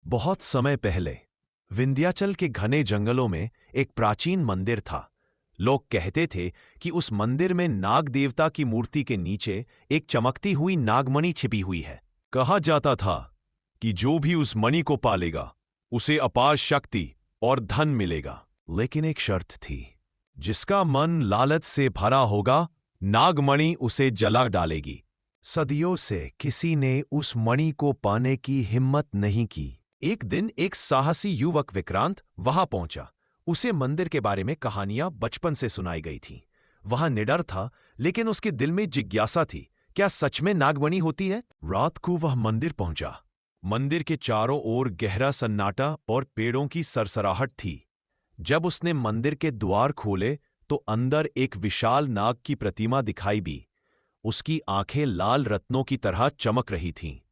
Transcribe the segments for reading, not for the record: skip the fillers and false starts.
बहुत समय पहले विंध्याचल के घने जंगलों में एक प्राचीन मंदिर था। लोग कहते थे कि उस मंदिर में नाग देवता की मूर्ति के नीचे एक चमकती हुई नागमणि छिपी हुई है। कहा जाता था कि जो भी उस मणि को पालेगा उसे अपार शक्ति और धन मिलेगा। लेकिन एक शर्त थी, जिसका मन लालच से भरा होगा, नागमणि उसे जला डालेगी। सदियों से किसी ने उस मणि को पाने की हिम्मत नहीं की। एक दिन एक साहसी युवक विक्रांत वहां पहुंचा। उसे मंदिर के बारे में कहानियां बचपन से सुनाई गई थीं। वह निडर था, लेकिन उसके दिल में जिज्ञासा थी, क्या सच में नागमणि होती है? रात को वह मंदिर पहुंचा। मंदिर के चारों ओर गहरा सन्नाटा और पेड़ों की सरसराहट थी। जब उसने मंदिर के द्वार खोले तो अंदर एक विशाल नाग की प्रतिमा दिखाई दी। उसकी आंखें लाल रत्नों की तरह चमक रही थीं।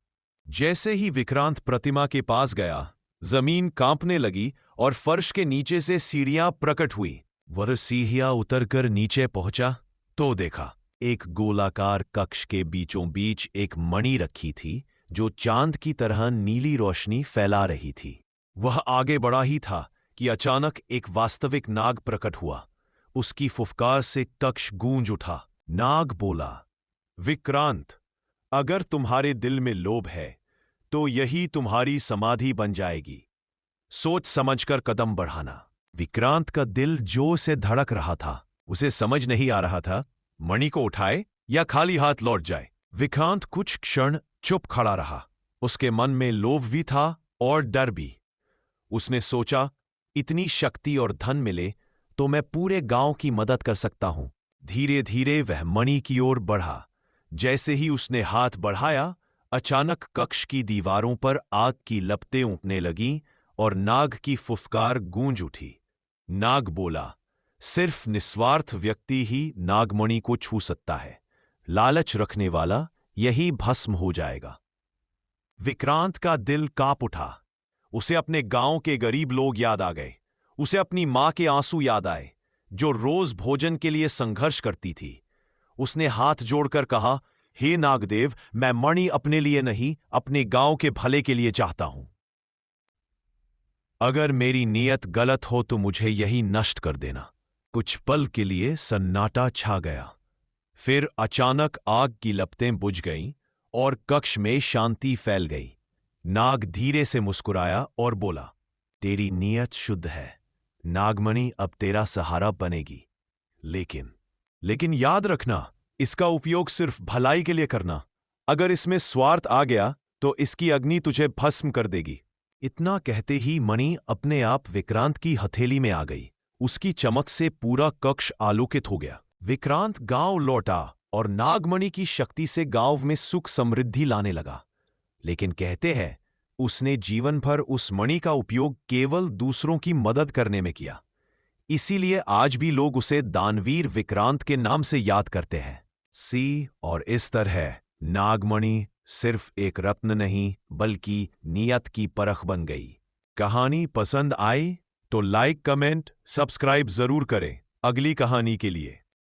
जैसे ही विक्रांत प्रतिमा के पास गया, जमीन कांपने लगी और फर्श के नीचे से सीढ़ियां प्रकट हुई। वह सीढ़ियां उतरकर नीचे पहुंचा तो देखा, एक गोलाकार कक्ष के बीचों बीच एक मणि रखी थी, जो चांद की तरह नीली रोशनी फैला रही थी। वह आगे बढ़ा ही था कि अचानक एक वास्तविक नाग प्रकट हुआ। उसकी फुफकार से कक्ष गूंज उठा। नाग बोला, विक्रांत, अगर तुम्हारे दिल में लोभ है तो यही तुम्हारी समाधि बन जाएगी। सोच समझकर कदम बढ़ाना। विक्रांत का दिल जोर से धड़क रहा था। उसे समझ नहीं आ रहा था, मणि को उठाए या खाली हाथ लौट जाए। विक्रांत कुछ क्षण चुप खड़ा रहा। उसके मन में लोभ भी था और डर भी। उसने सोचा, इतनी शक्ति और धन मिले तो मैं पूरे गांव की मदद कर सकता हूं। धीरे धीरे वह मणि की ओर बढ़ा। जैसे ही उसने हाथ बढ़ाया, अचानक कक्ष की दीवारों पर आग की लपटें उठने लगीं और नाग की फुफकार गूंज उठी। नाग बोला, सिर्फ निस्वार्थ व्यक्ति ही नागमणि को छू सकता है। लालच रखने वाला यही भस्म हो जाएगा। विक्रांत का दिल कांप उठा। उसे अपने गांव के गरीब लोग याद आ गए। उसे अपनी मां के आंसू याद आए, जो रोज भोजन के लिए संघर्ष करती थी। उसने हाथ जोड़कर कहा, हे नागदेव, मैं मणि अपने लिए नहीं, अपने गांव के भले के लिए चाहता हूं। अगर मेरी नीयत गलत हो तो मुझे यही नष्ट कर देना। कुछ पल के लिए सन्नाटा छा गया। फिर अचानक आग की लपटें बुझ गईं और कक्ष में शांति फैल गई। नाग धीरे से मुस्कुराया और बोला, तेरी नीयत शुद्ध है। नागमणि अब तेरा सहारा बनेगी। लेकिन याद रखना, इसका उपयोग सिर्फ भलाई के लिए करना। अगर इसमें स्वार्थ आ गया तो इसकी अग्नि तुझे भस्म कर देगी। इतना कहते ही मणि अपने आप विक्रांत की हथेली में आ गई। उसकी चमक से पूरा कक्ष आलोकित हो गया। विक्रांत गांव लौटा और नागमणि की शक्ति से गांव में सुख समृद्धि लाने लगा। लेकिन कहते हैं, उसने जीवन भर उस मणि का उपयोग केवल दूसरों की मदद करने में किया। इसीलिए आज भी लोग उसे दानवीर विक्रांत के नाम से याद करते हैं। और इस तरह नागमणि सिर्फ एक रत्न नहीं, बल्कि नियत की परख बन गई। कहानी पसंद आई तो लाइक, कमेंट, सब्सक्राइब जरूर करें अगली कहानी के लिए।